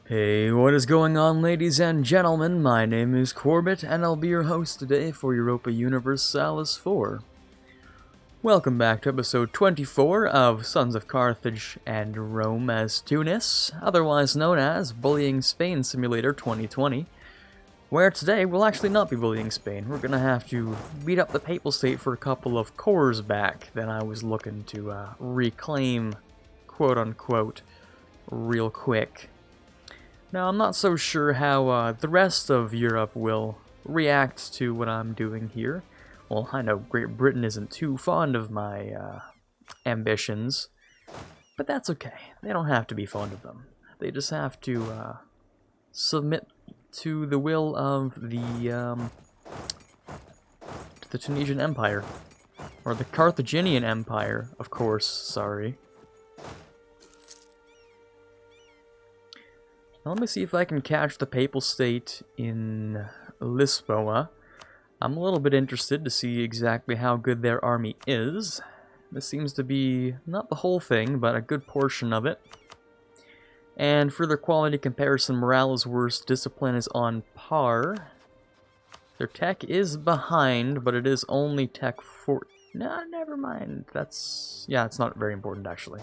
Hey, what is going on, ladies and gentlemen? My name is Quarbit, and I'll be your host today for Europa Universalis 4. Welcome back to episode 24 of Sons of Carthage and Rome as Tunis, otherwise known as Bullying Spain Simulator 2020, where today we'll actually not be bullying Spain. We're gonna have to beat up the Papal State for a couple of cores back that I was looking to reclaim, quote-unquote, real quick. Now, I'm not so sure how the rest of Europe will react to what I'm doing here. Well, I know Great Britain isn't too fond of my ambitions, but that's okay. They don't have to be fond of them. They just have to submit to the will of the Tunisian Empire. Or the Carthaginian Empire, of course, sorry. Let me see if I can catch the Papal State in Lisboa. I'm a little bit interested to see exactly how good their army is. This seems to be not the whole thing, but a good portion of it. And for their quality comparison, morale is worse, discipline is on par. Their tech is behind, but it is only tech 4. Nah, never mind. Yeah, it's not very important actually.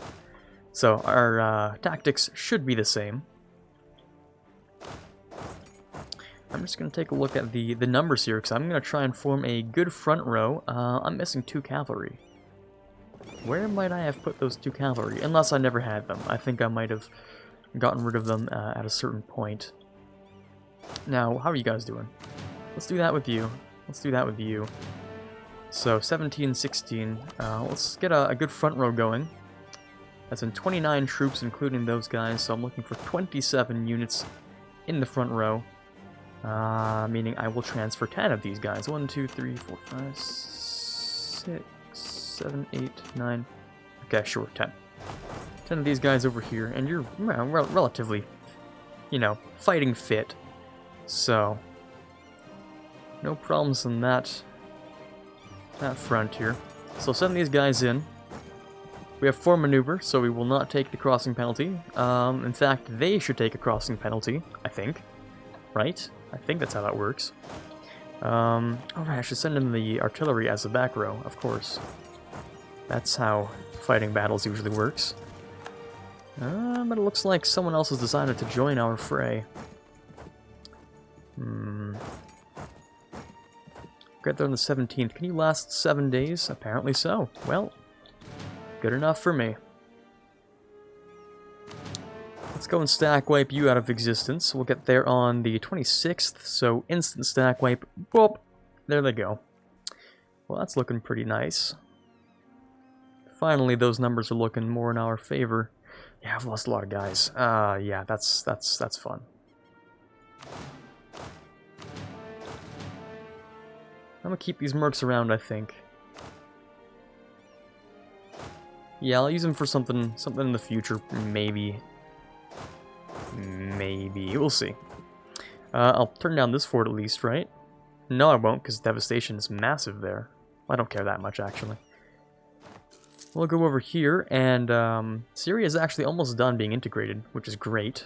So our tactics should be the same. I'm just going to take a look at the numbers here, because I'm going to try and form a good front row. I'm missing 2 cavalry. Where might I have put those 2 cavalry? Unless I never had them. I think I might have gotten rid of them at a certain point. Now, how are you guys doing? Let's do that with you. Let's do that with you. So, 17, 16. Let's get a good front row going. That's in 29 troops, including those guys, so I'm looking for 27 units in the front row. Meaning I will transfer 10 of these guys. 1, 2, 3, 4, 5, 6, 7, 8, 9. Okay, sure, 10. 10 of these guys over here, and you're relatively, you know, fighting fit. So, no problems in that front here. So send these guys in. We have 4 maneuver, so we will not take the crossing penalty. In fact, they should take a crossing penalty, I think. Right? I think that's how that works. Alright, I should send in the artillery as a back row, of course. That's how fighting battles usually works. But it looks like someone else has decided to join our fray. Get there on the 17th. Can you last 7 days? Apparently so. Well, good enough for me. Let's go and stack wipe you out of existence. We'll get there on the 26th, so instant stack wipe. Boop! There they go. Well, that's looking pretty nice. Finally, those numbers are looking more in our favor. Yeah, I've lost a lot of guys. Yeah, that's fun. I'm gonna keep these mercs around, I think. Yeah, I'll use them for something in the future, maybe. Maybe. We'll see. I'll turn down this fort at least, right? No, I won't, because devastation is massive there. I don't care that much, actually. We'll go over here, and Syria is actually almost done being integrated, which is great.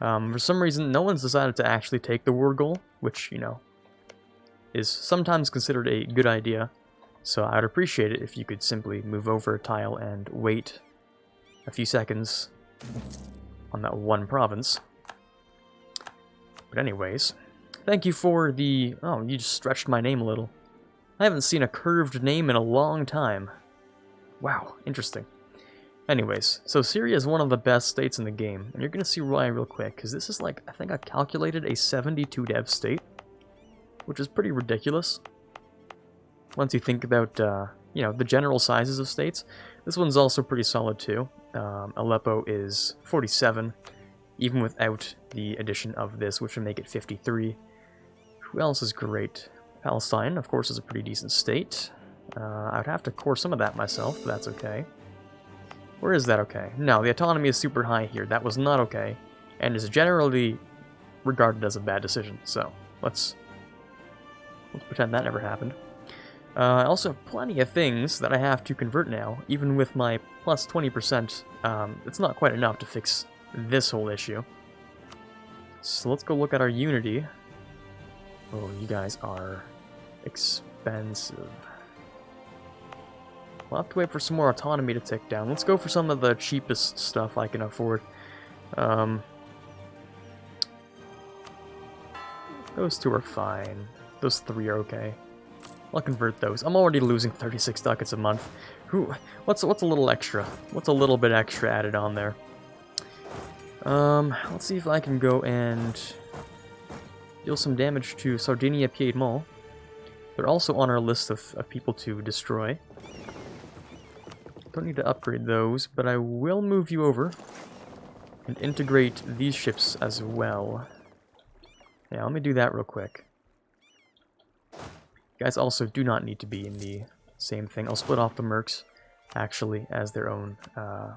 For some reason, no one's decided to actually take the war goal, which, you know, is sometimes considered a good idea. So I'd appreciate it if you could simply move over a tile and wait a few seconds on that one province. But anyways, thank you for the... Oh, you just stretched my name a little. I haven't seen a curved name in a long time. Wow, interesting. Anyways, so Syria is one of the best states in the game, and you're going to see why real quick, because this is like, I think I calculated a 72 dev state, which is pretty ridiculous. Once you think about, you know, the general sizes of states. This one's also pretty solid too. Aleppo is 47, even without the addition of this, which would make it 53. Who else is great? Palestine, of course, is a pretty decent state. I would have to core some of that myself, but that's okay. Where is that okay? No, the autonomy is super high here. That was not okay, and is generally regarded as a bad decision. So let's pretend that never happened. I also have plenty of things that I have to convert now, even with my plus 20%. It's not quite enough to fix this whole issue. So let's go look at our unity. Oh, you guys are expensive. We'll have to wait for some more autonomy to tick down. Let's go for some of the cheapest stuff I can afford. Those two are fine. Those three are okay. I'll convert those. I'm already losing 36 ducats a month. What's a little extra? What's a little bit extra added on there? Let's see if I can go and deal some damage to Sardinia Piedmont. They're also on our list of people to destroy. Don't need to upgrade those, but I will move you over and integrate these ships as well. Yeah, let me do that real quick. You guys also do not need to be in the same thing. I'll split off the mercs, actually, as their own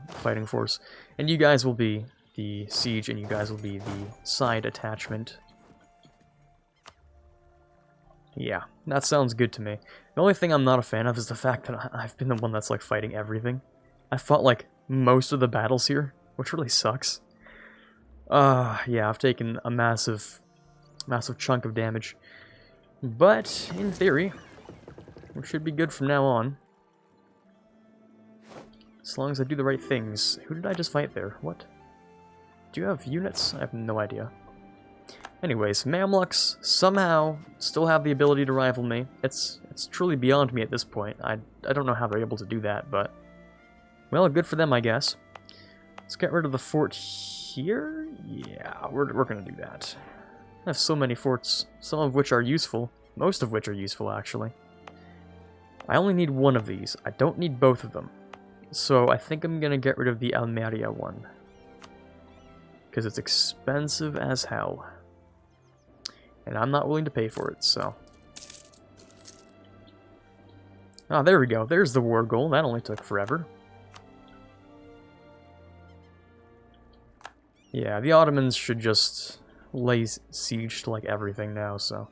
fighting force. And you guys will be the siege, and you guys will be the side attachment. Yeah, that sounds good to me. The only thing I'm not a fan of is the fact that I've been the one that's, like, fighting everything. I fought, like, most of the battles here, which really sucks. Yeah, I've taken a massive chunk of damage. But, in theory, we should be good from now on. As long as I do the right things. Who did I just fight there? What? Do you have units? I have no idea. Anyways, Mamluks somehow still have the ability to rival me. It's truly beyond me at this point. I don't know how they're able to do that, but... well, good for them, I guess. Let's get rid of the fort here? Yeah, we're gonna do that. I have so many forts, some of which are useful. Most of which are useful, actually. I only need one of these. I don't need both of them. So I think I'm gonna get rid of the Almeria one. Because it's expensive as hell. And I'm not willing to pay for it, so... ah, there we go. There's the war goal. That only took forever. Yeah, the Ottomans should just lay siege to, like, everything now, so...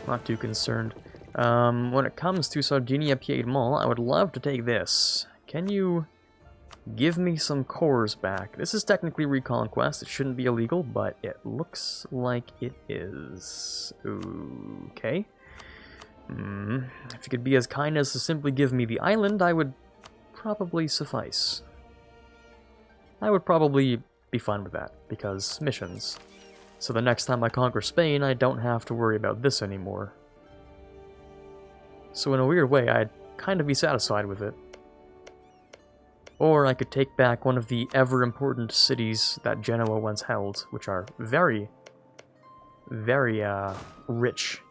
not too concerned. When it comes to Sardinia Piedmont, I would love to take this. Can you give me some cores back? This is technically reconquest. It shouldn't be illegal, but it looks like it is. Okay. If you could be as kind as to simply give me the island, I would probably suffice. I would probably be fine with that, because missions. So the next time I conquer Spain, I don't have to worry about this anymore. So in a weird way, I'd kind of be satisfied with it. Or I could take back one of the ever-important cities that Genoa once held, which are very, very, rich.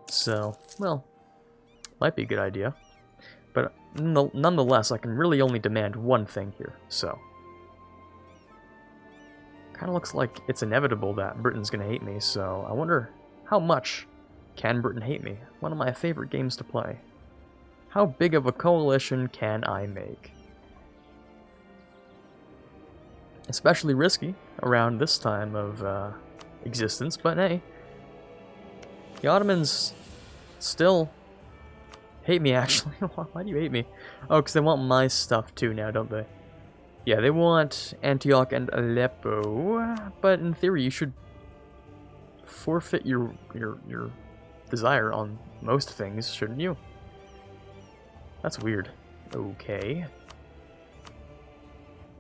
So, well, might be a good idea. But nonetheless, I can really only demand one thing here, so... kind of looks like it's inevitable that Britain's gonna hate me, so I wonder how much can Britain hate me? One of my favorite games to play. How big of a coalition can I make? Especially risky around this time of existence, but hey, the Ottomans still hate me, actually. Why do you hate me? Oh, because they want my stuff too now, don't they? Yeah, they want Antioch and Aleppo, but in theory you should forfeit your desire on most things, shouldn't you? That's weird. Okay.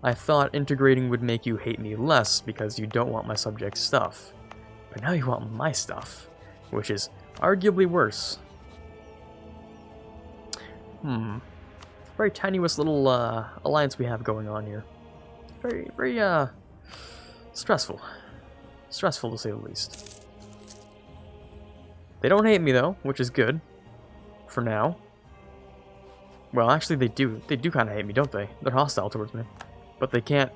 I thought integrating would make you hate me less because you don't want my subject's stuff. But now you want my stuff, which is arguably worse. Very tenuous little alliance we have going on here. Very, very stressful. Stressful to say the least. They don't hate me though, which is good. For now. Well, actually they do. They do kind of hate me, don't they? They're hostile towards me. But they can't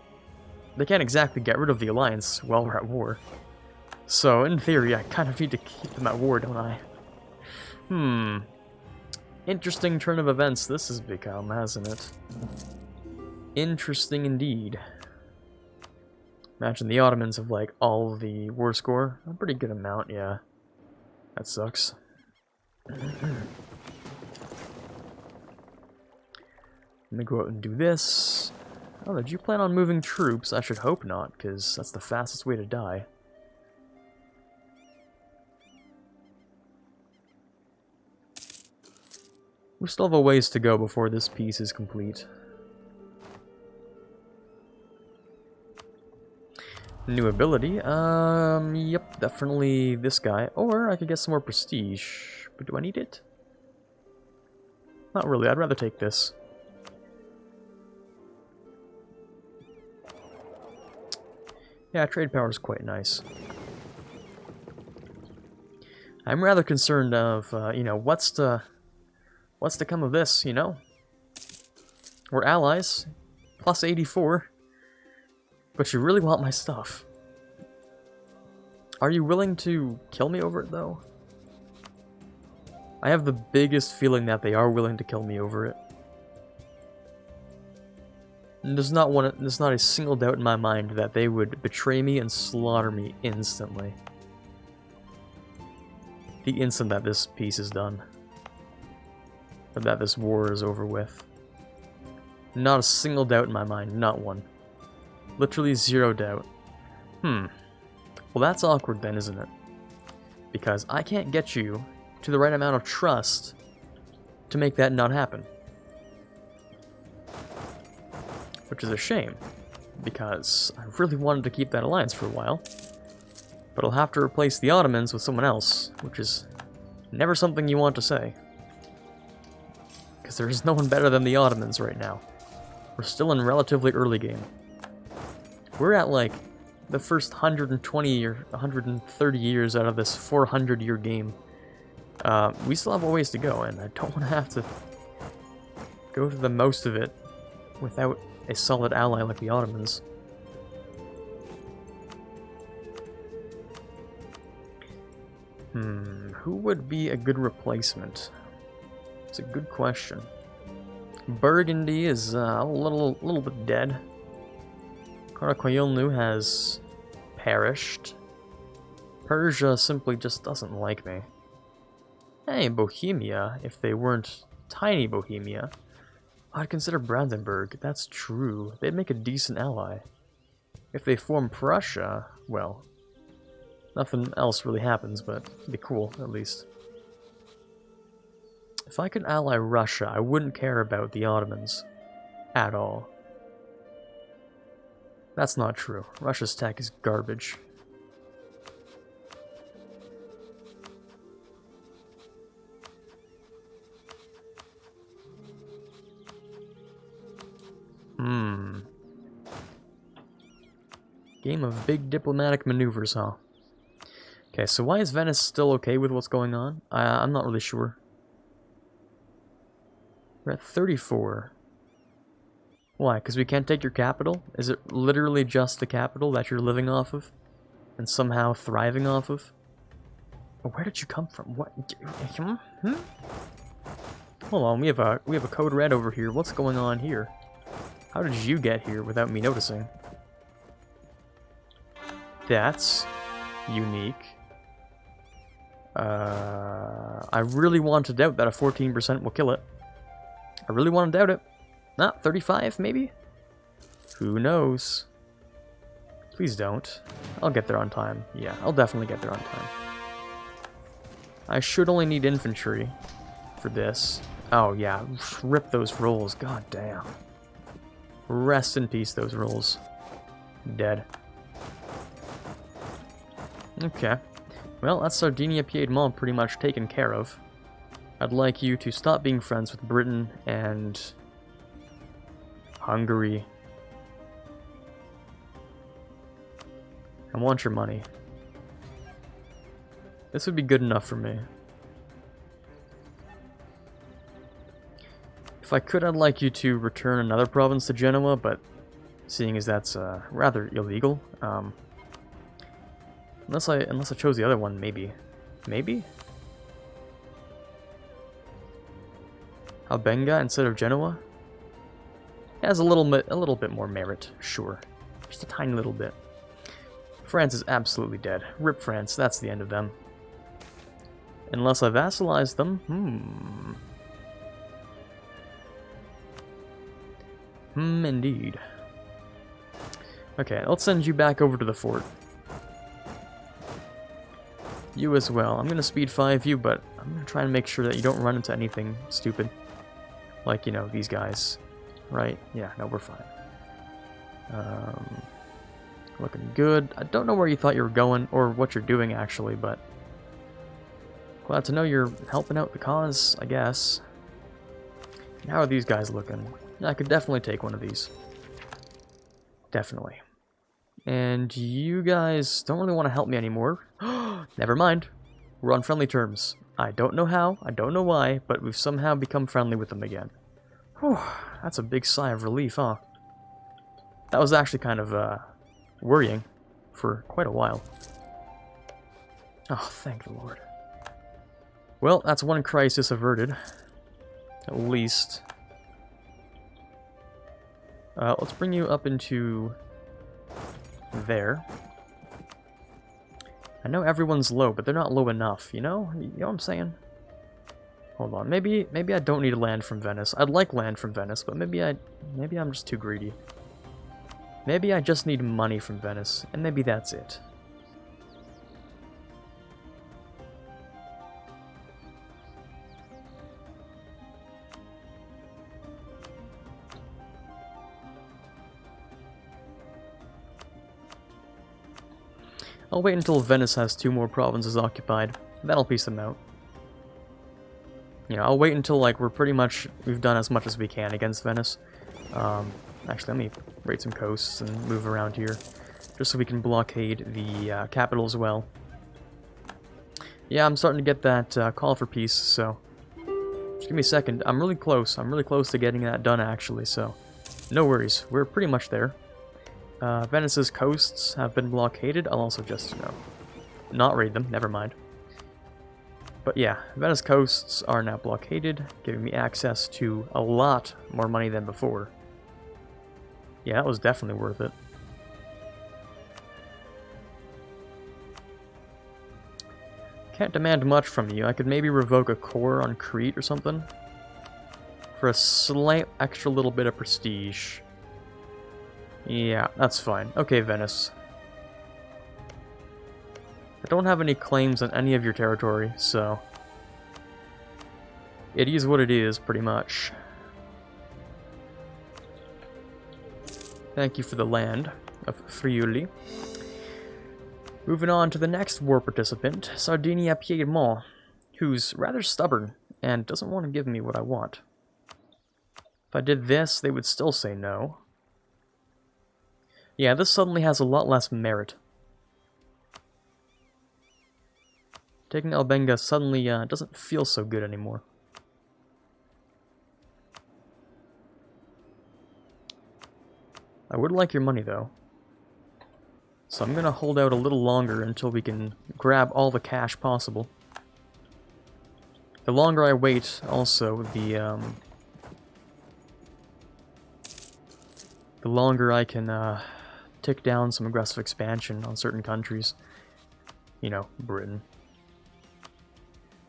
exactly get rid of the alliance while we're at war. So, in theory, I kind of need to keep them at war, don't I? Interesting turn of events this has become, hasn't it? Interesting indeed. Imagine the Ottomans have, like, all the war score. A pretty good amount, yeah. That sucks. Let me go out and do this. Oh, did you plan on moving troops? I should hope not, because that's the fastest way to die. We still have a ways to go before this piece is complete. New ability? Yep, definitely this guy. Or I could get some more prestige. But do I need it? Not really, I'd rather take this. Yeah, trade power is quite nice. I'm rather concerned of, you know, what's to come of this, you know? We're allies, plus 84. But you really want my stuff. Are you willing to kill me over it, though? I have the biggest feeling that they are willing to kill me over it. And there's not a single doubt in my mind that they would betray me and slaughter me instantly. The instant that this piece is done. Or that this war is over with. Not a single doubt in my mind, not one. Literally 0 doubt. Well, that's awkward then, isn't it? Because I can't get you to the right amount of trust to make that not happen. Which is a shame, because I really wanted to keep that alliance for a while. But I'll have to replace the Ottomans with someone else, which is never something you want to say. Because there is no one better than the Ottomans right now. We're still in relatively early game. We're at, like, the first 120 or 130 years out of this 400-year game. We still have a ways to go, and I don't want to have to go through the most of it without a solid ally like the Ottomans. Who would be a good replacement? It's a good question. Burgundy is a little bit dead. Karakoyunlu has perished. Persia simply just doesn't like me. Hey, Bohemia, if they weren't tiny Bohemia, I'd consider Brandenburg. That's true. They'd make a decent ally. If they form Prussia, well, nothing else really happens, but it'd be cool, at least. If I could ally Russia, I wouldn't care about the Ottomans. At all. That's not true. Russia's tech is garbage. Game of big diplomatic maneuvers, huh? Okay, so why is Venice still okay with what's going on? I'm not really sure. We're at 34. Why? Because we can't take your capital? Is it literally just the capital that you're living off of? And somehow thriving off of? Oh, where did you come from? What? Hold on, we have a code red over here. What's going on here? How did you get here without me noticing? That's unique. I really want to doubt that a 14% will kill it. I really want to doubt it. Not 35, maybe? Who knows? Please don't. I'll get there on time. Yeah, I'll definitely get there on time. I should only need infantry for this. Oh, yeah. Rip those rolls. God damn. Rest in peace, those rolls. Dead. Okay. Well, that's Sardinia Piedmont pretty much taken care of. I'd like you to stop being friends with Britain and Hungary. I want your money. This would be good enough for me. If I could, I'd like you to return another province to Genoa, but seeing as that's rather illegal, unless I chose the other one, maybe. Maybe? Albenga instead of Genoa? It has a little bit more merit, sure. Just a tiny little bit. France is absolutely dead. Rip France, that's the end of them. Unless I vassalize them, indeed. Okay, let's send you back over to the fort. You as well. I'm gonna speed 5 you, but I'm gonna try and make sure that you don't run into anything stupid. Like, you know, these guys. Right? Yeah, no, we're fine. Looking good. I don't know where you thought you were going, or what you're doing, actually, but... glad to know you're helping out the cause, I guess. And how are these guys looking? Yeah, I could definitely take one of these. Definitely. And you guys don't really want to help me anymore. Never mind. We're on friendly terms. I don't know how, I don't know why, but we've somehow become friendly with them again. Whew, that's a big sigh of relief, huh? That was actually kind of, worrying for quite a while. Oh, thank the Lord. Well, that's one crisis averted. At least. Let's bring you up into there. I know everyone's low, but they're not low enough, you know? You know what I'm saying? Hold on, maybe I don't need land from Venice. I'd like land from Venice, but maybe I'm just too greedy. Maybe I just need money from Venice, and maybe that's it. I'll wait until Venice has 2 more provinces occupied. That'll piece them out. You know, I'll wait until, like, we've done as much as we can against Venice. Actually, let me raid some coasts and move around here, just so we can blockade the capital as well. Yeah, I'm starting to get that call for peace, so just give me a second. I'm really close to getting that done, actually, so no worries. We're pretty much there. Venice's coasts have been blockaded. I'll also just, you know, not raid them, never mind. But yeah, Venice coasts are now blockaded, giving me access to a lot more money than before. Yeah, that was definitely worth it. Can't demand much from you. I could maybe revoke a core on Crete or something. For a slight extra little bit of prestige. Yeah, that's fine. Okay, Venice. I don't have any claims on any of your territory, so... it is what it is, pretty much. Thank you for the land of Friuli. Moving on to the next war participant, Sardinia Piedmont, who's rather stubborn and doesn't want to give me what I want. If I did this, they would still say no. Yeah, this suddenly has a lot less merit. Taking Albenga suddenly doesn't feel so good anymore. I would like your money, though. So I'm going to hold out a little longer until we can grab all the cash possible. The longer I wait, also, the longer I can tick down some aggressive expansion on certain countries. You know, Britain.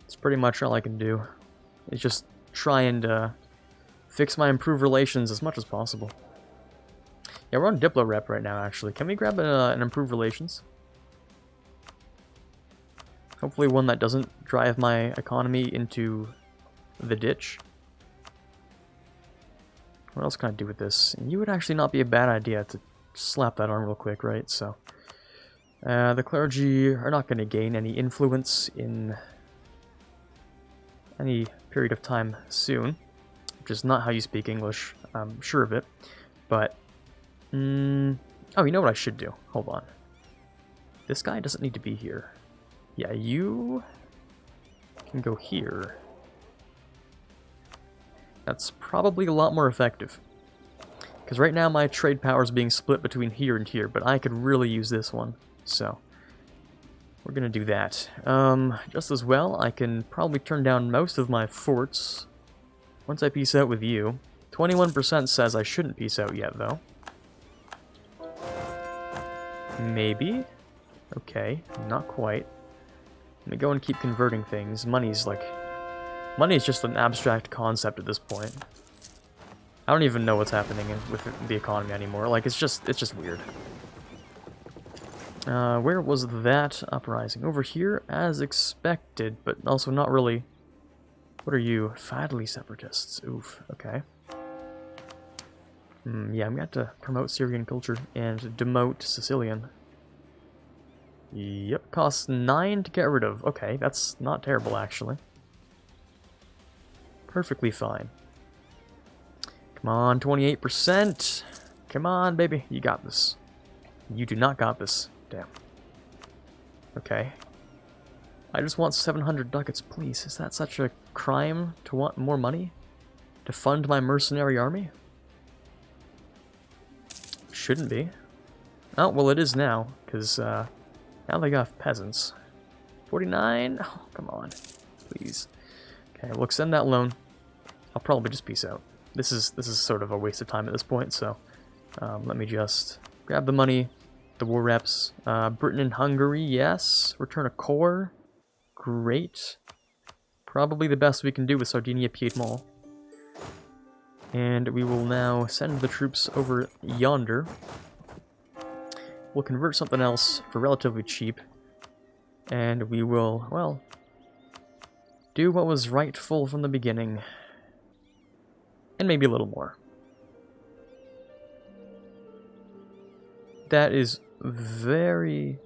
It's pretty much all I can do. Is just try and fix my improved relations as much as possible. Yeah, we're on Diplo Rep right now, actually. Can we grab an improved relations? Hopefully one that doesn't drive my economy into the ditch. What else can I do with this? You would actually not be a bad idea to slap that on real quick, right? So, the clergy are not going to gain any influence in any period of time soon, which is not how you speak English. I'm sure of it, but oh, you know what I should do? Hold on. This guy doesn't need to be here. Yeah, you can go here. That's probably a lot more effective. Because right now my trade power is being split between here and here, but I could really use this one. So, we're going to do that. Just as well, I can probably turn down most of my forts once I peace out with you. 21% says I shouldn't peace out yet, though. Maybe? Okay, not quite. Let me go and keep converting things. Money is just an abstract concept at this point. I don't even know what's happening with the economy anymore. Like, it's just weird. Where was that uprising? Over here, as expected, but also not really. What are you? Fadley separatists. Oof, okay. Yeah, I'm gonna have to promote Syrian culture and demote Sicilian. Yep, costs 9 to get rid of. Okay, that's not terrible, actually. Perfectly fine. Come on, 28%. Come on, baby. You got this. You do not got this. Damn. Okay. I just want 700 ducats, please. Is that such a crime to want more money? To fund my mercenary army? Shouldn't be. Oh, well it is now, because now they got peasants. 49? Oh, come on. Please. Okay, we'll extend that loan. I'll probably just peace out. This is sort of a waste of time at this point, so let me just grab the money, the war reps. Britain and Hungary, yes. Return a core. Great. Probably the best we can do with Sardinia Piedmont. And we will now send the troops over yonder. We'll convert something else for relatively cheap. And we will, well, do what was rightful from the beginning. And maybe a little more. That is very,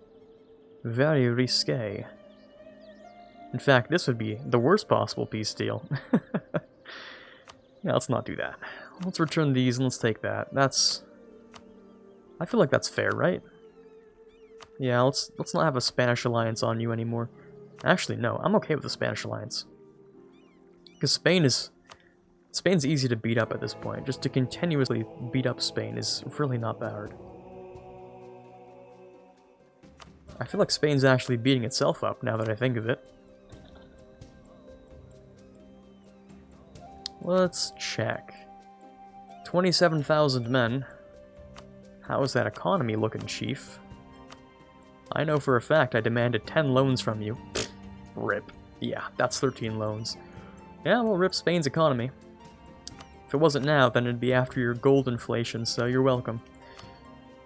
very risque. In fact, this would be the worst possible peace deal. Yeah, let's not do that. Let's return these and let's take that. That's... I feel like that's fair, right? Yeah, let's not have a Spanish alliance on you anymore. Actually, no, I'm okay with the Spanish alliance. Because Spain's easy to beat up at this point. Just to continuously beat up Spain is really not that hard. I feel like Spain's actually beating itself up now that I think of it. Let's check. 27,000 men. How is that economy looking, Chief? I know for a fact I demanded 10 loans from you. Rip. Yeah, that's 13 loans. Yeah, well, rip Spain's economy. If it wasn't now, then it'd be after your gold inflation, so you're welcome.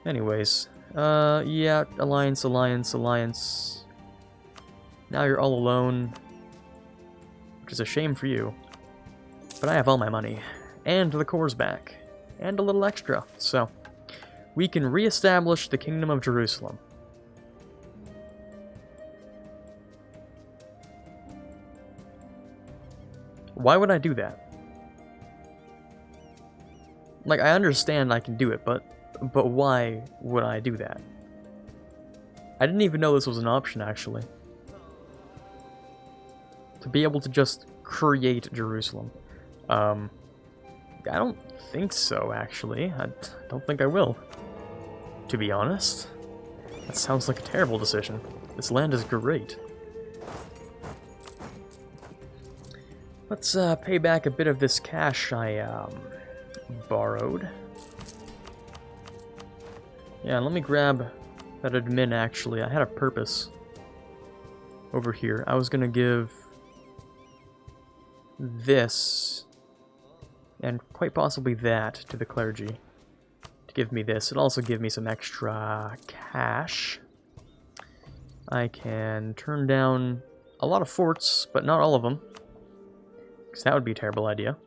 Anyways, yeah, alliance. Now you're all alone, which is a shame for you. But I have all my money, and the cores back, and a little extra, so we can re-establish the Kingdom of Jerusalem. Why would I do that? Like, I understand I can do it, but why would I do that? I didn't even know this was an option, actually. To be able to just create Jerusalem. I don't think so, actually. I don't think I will. To be honest. That sounds like a terrible decision. This land is great. Let's pay back a bit of this cash I borrowed. Yeah, let me grab that admin, actually. I had a purpose over here. I was gonna give this, and quite possibly that, to the clergy. To give me this. It'll also give me some extra cash. I can turn down a lot of forts, but not all of them. Because that would be a terrible idea.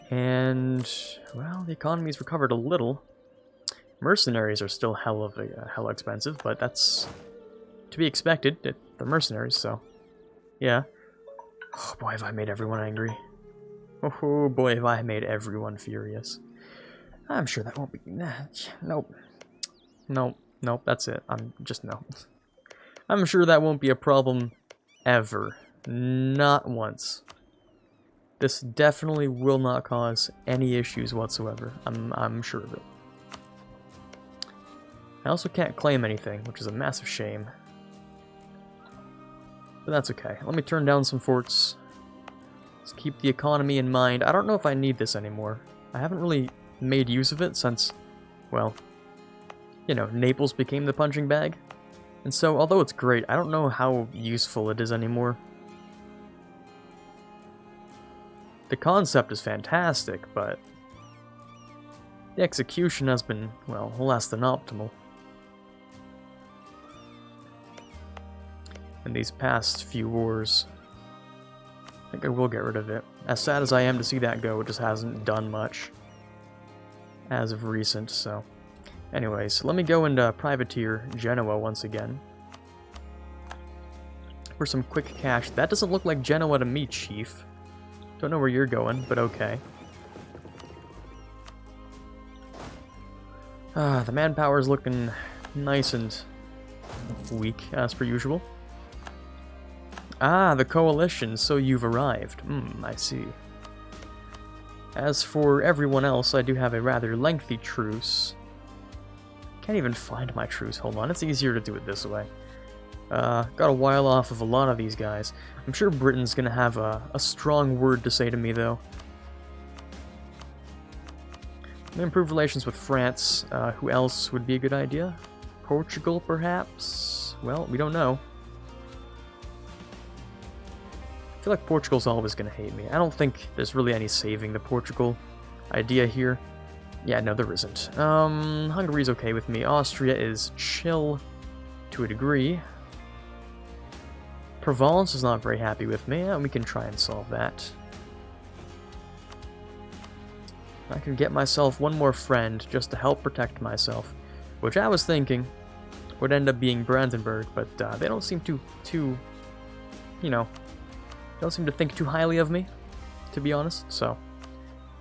And, well, the economy's recovered a little. Mercenaries are still hella expensive, but that's to be expected. They're mercenaries, so yeah. Oh boy, have I made everyone angry. Oh boy, have I made everyone furious. I'm sure that won't be... Nope. Nope, that's it. No. I'm sure that won't be a problem ever. Not once. This definitely will not cause any issues whatsoever. I'm sure of it. I also can't claim anything, which is a massive shame. But that's okay. Let me turn down some forts. Let's keep the economy in mind. I don't know if I need this anymore. I haven't really made use of it since, well, you know, Naples became the punching bag. And so, although it's great, I don't know how useful it is anymore. The concept is fantastic, but The execution has been, well, less than optimal. In these past few wars. I think I will get rid of it. As sad as I am to see that go, it just hasn't done much as of recent, so... Anyways, let me go and privateer Genoa once again. For some quick cash. That doesn't look like Genoa to me, Chief. Don't know where you're going, but okay. The manpower is looking nice and weak, as per usual. Ah, the coalition, so you've arrived. I see. As for everyone else, I do have a rather lengthy truce. Can't even find my truce. Hold on, it's easier to do it this way. Got a while off of a lot of these guys. I'm sure Britain's gonna have a strong word to say to me, though. I'm gonna improve relations with France. Who else would be a good idea? Portugal, perhaps? Well, we don't know. I feel like Portugal's always gonna hate me. I don't think there's really any saving the Portugal idea here. Yeah, no, there isn't. Hungary's okay with me. Austria is chill to a degree. Provence is not very happy with me. We can try and solve that. I can get myself one more friend just to help protect myself, which I was thinking would end up being Brandenburg, but they don't seem to, you know, don't seem to think too highly of me, to be honest, so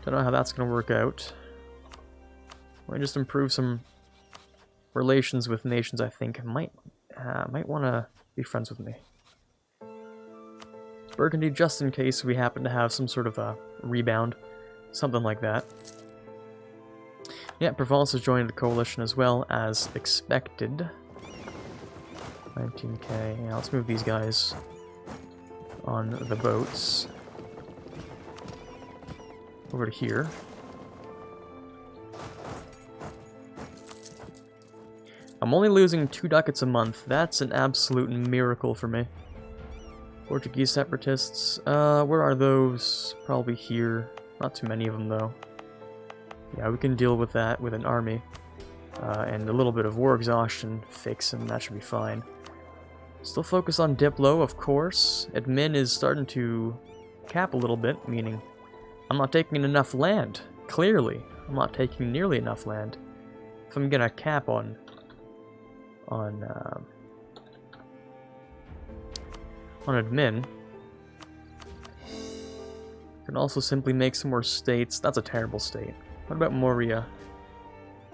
don't know how that's going to work out. Let me just improve some relations with nations I think might want to be friends with me. Burgundy, just in case we happen to have some sort of a rebound, something like that. Yeah, Provence has joined the coalition as well, as expected. 19k. Yeah, let's move these guys on the boats over to here. I'm only losing 2 ducats a month. That's an absolute miracle for me. Portuguese separatists. Where are those? Probably here. Not too many of them, though. Yeah, we can deal with that with an army. And a little bit of war exhaustion fix, and that should be fine. Still focus on Diplo, of course. Admin is starting to cap a little bit, meaning I'm not taking enough land. Clearly, I'm not taking nearly enough land. If I'm gonna cap on admin, I can also simply make some more states. That's a terrible state. What about Moria?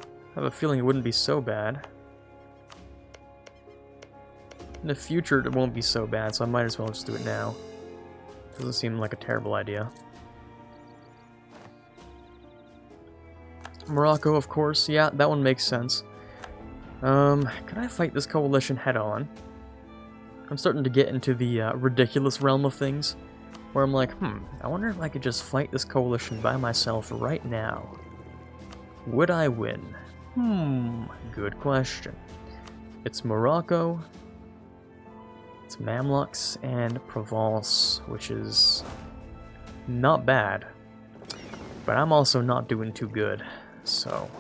I have a feeling it wouldn't be so bad. In the future, it won't be so bad, so I might as well just do it now. Doesn't seem like a terrible idea. Morocco, of course. Yeah, that one makes sense. Could I fight this coalition head-on? I'm starting to get into the ridiculous realm of things, where I'm like, I wonder if I could just fight this coalition by myself right now. Would I win? Good question. It's Morocco, it's Mamluks, and Provence, which is not bad, but I'm also not doing too good, so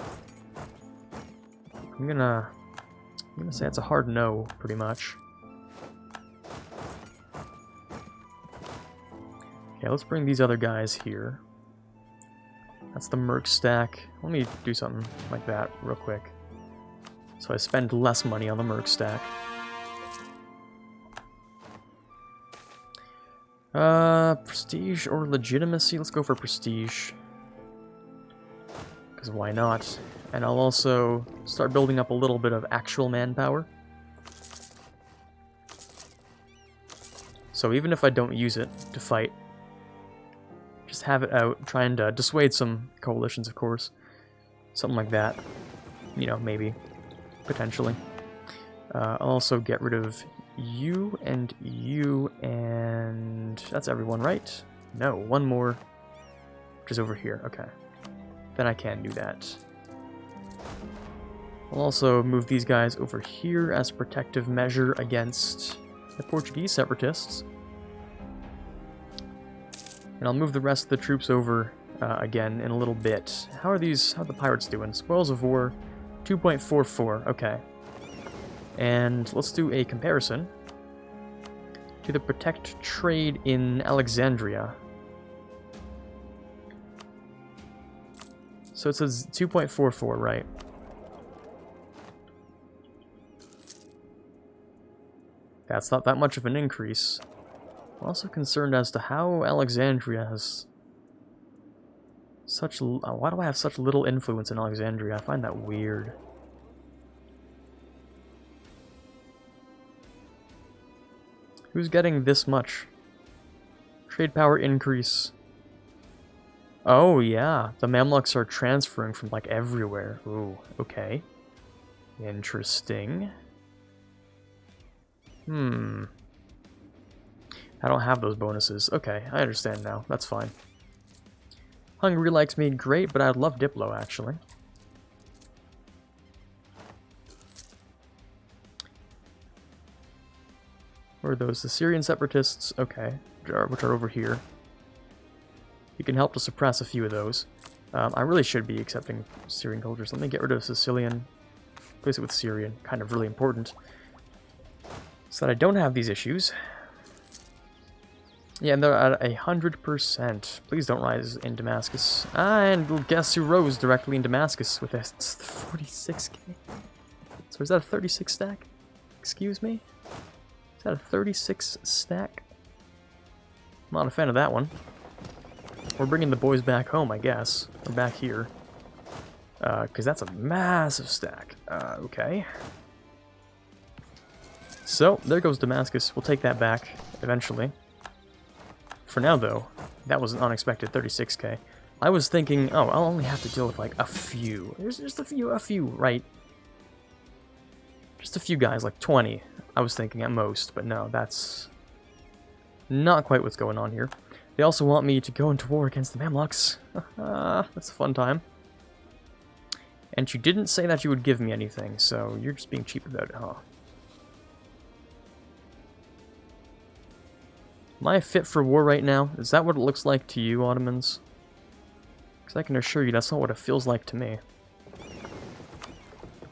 I'm gonna say it's a hard no, pretty much. Okay, let's bring these other guys here. That's the Merc stack. Let me do something like that real quick, so I spend less money on the Merc stack. Prestige or legitimacy? Let's go for prestige. Because why not? And I'll also start building up a little bit of actual manpower. So even if I don't use it to fight, just have it out, try and dissuade some coalitions, of course. Something like that. You know, maybe. Potentially. I'll also get rid of you, and that's everyone, right? No, one more, which is over here. Okay. Then I can do that. I'll also move these guys over here as a protective measure against the Portuguese separatists. And I'll move the rest of the troops over again in a little bit. How are the pirates doing? Spoils of war, 2.44, okay. And let's do a comparison to the protect trade in Alexandria. So it says 2.44, right? That's not that much of an increase. I'm also concerned as to how Alexandria has such... why do I have such little influence in Alexandria? I find that weird. Who's getting this much? Trade power increase. Oh, yeah. The Mamluks are transferring from, like, everywhere. Ooh, okay. Interesting. I don't have those bonuses. Okay, I understand now. That's fine. Hungary likes me, great, but I'd love Diplo, actually. Where are those? The Syrian separatists? Okay, which are over here. You can help to suppress a few of those. I really should be accepting Syrian cultures. Let me get rid of Sicilian. Replace it with Syrian. Kind of really important. So that I don't have these issues. Yeah, and they're at 100%. Please don't rise in Damascus. And guess who rose directly in Damascus with a 46k? So is that a 36 stack? Excuse me? Is that a 36 stack? I'm not a fan of that one. We're bringing the boys back home, I guess. Or back here. Because that's a massive stack. Okay. So, there goes Damascus. We'll take that back eventually. For now, though, that was an unexpected 36k. I was thinking, oh, I'll only have to deal with, like, a few. There's just a few, right? Just a few guys, like 20, I was thinking at most. But no, that's not quite what's going on here. They also want me to go into war against the Mamluks. That's a fun time. And you didn't say that you would give me anything, so you're just being cheap about it, huh? Am I fit for war right now? Is that what it looks like to you, Ottomans? Because I can assure you that's not what it feels like to me.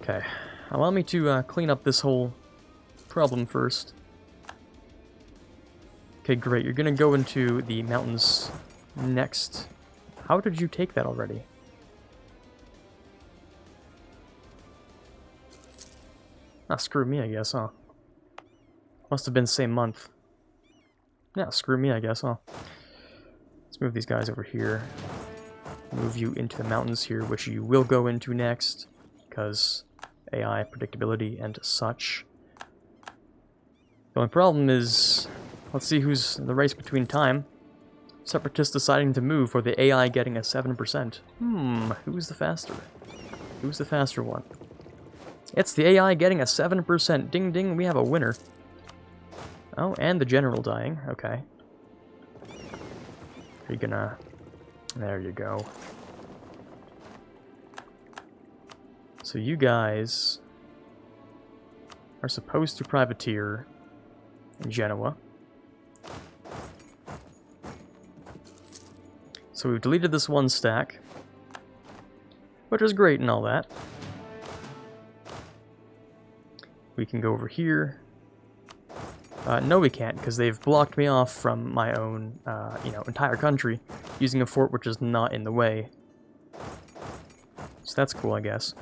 Okay. Allow me to clean up this whole problem first. Okay, great. You're going to go into the mountains next. How did you take that already? Ah, screw me, I guess, huh? Must have been the same month. Yeah, screw me, I guess, huh? Let's move these guys over here. Move you into the mountains here, which you will go into next, because AI, predictability, and such. The only problem is, let's see who's in the race between time. Separatists deciding to move, or the AI getting a 7%. Who's the faster? Who's the faster one? It's the AI getting a 7%. Ding ding, we have a winner. Oh, and the general dying. Okay. Are you gonna... There you go. So you guys are supposed to privateer in Genoa. So we've deleted this one stack, which is great and all that. We can go over here. No, we can't, because they've blocked me off from my own, entire country, using a fort which is not in the way. So that's cool, I guess.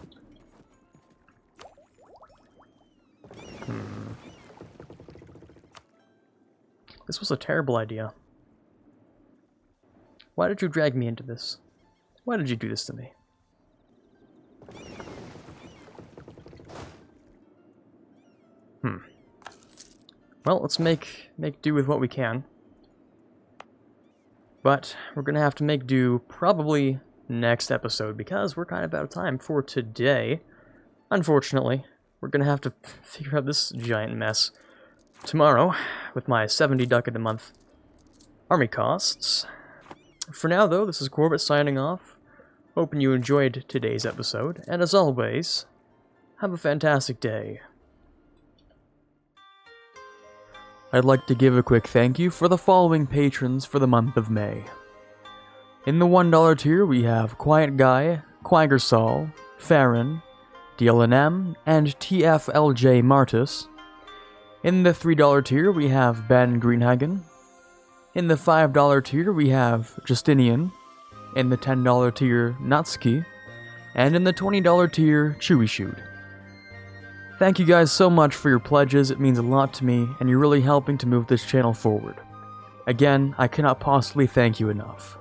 This was a terrible idea. Why did you drag me into this? Why did you do this to me? Well, let's make do with what we can. But we're gonna have to make do probably next episode, because we're kind of out of time for today. Unfortunately, we're gonna have to figure out this giant mess tomorrow with my 70 ducat a month army costs. For now, though, this is Quarbit signing off. Hoping you enjoyed today's episode, and as always, have a fantastic day. I'd like to give a quick thank you for the following patrons for the month of May. In the $1 tier, we have Quiet Guy, Quaggersol, Farron, DLNM, and TFLJ Martis. In the $3 tier, we have Ben Greenhagen. In the $5 tier, we have Justinian. In the $10 tier, Natsuki. And in the $20 tier, Chewy Shoot. Thank you guys so much for your pledges, it means a lot to me, and you're really helping to move this channel forward. Again, I cannot possibly thank you enough.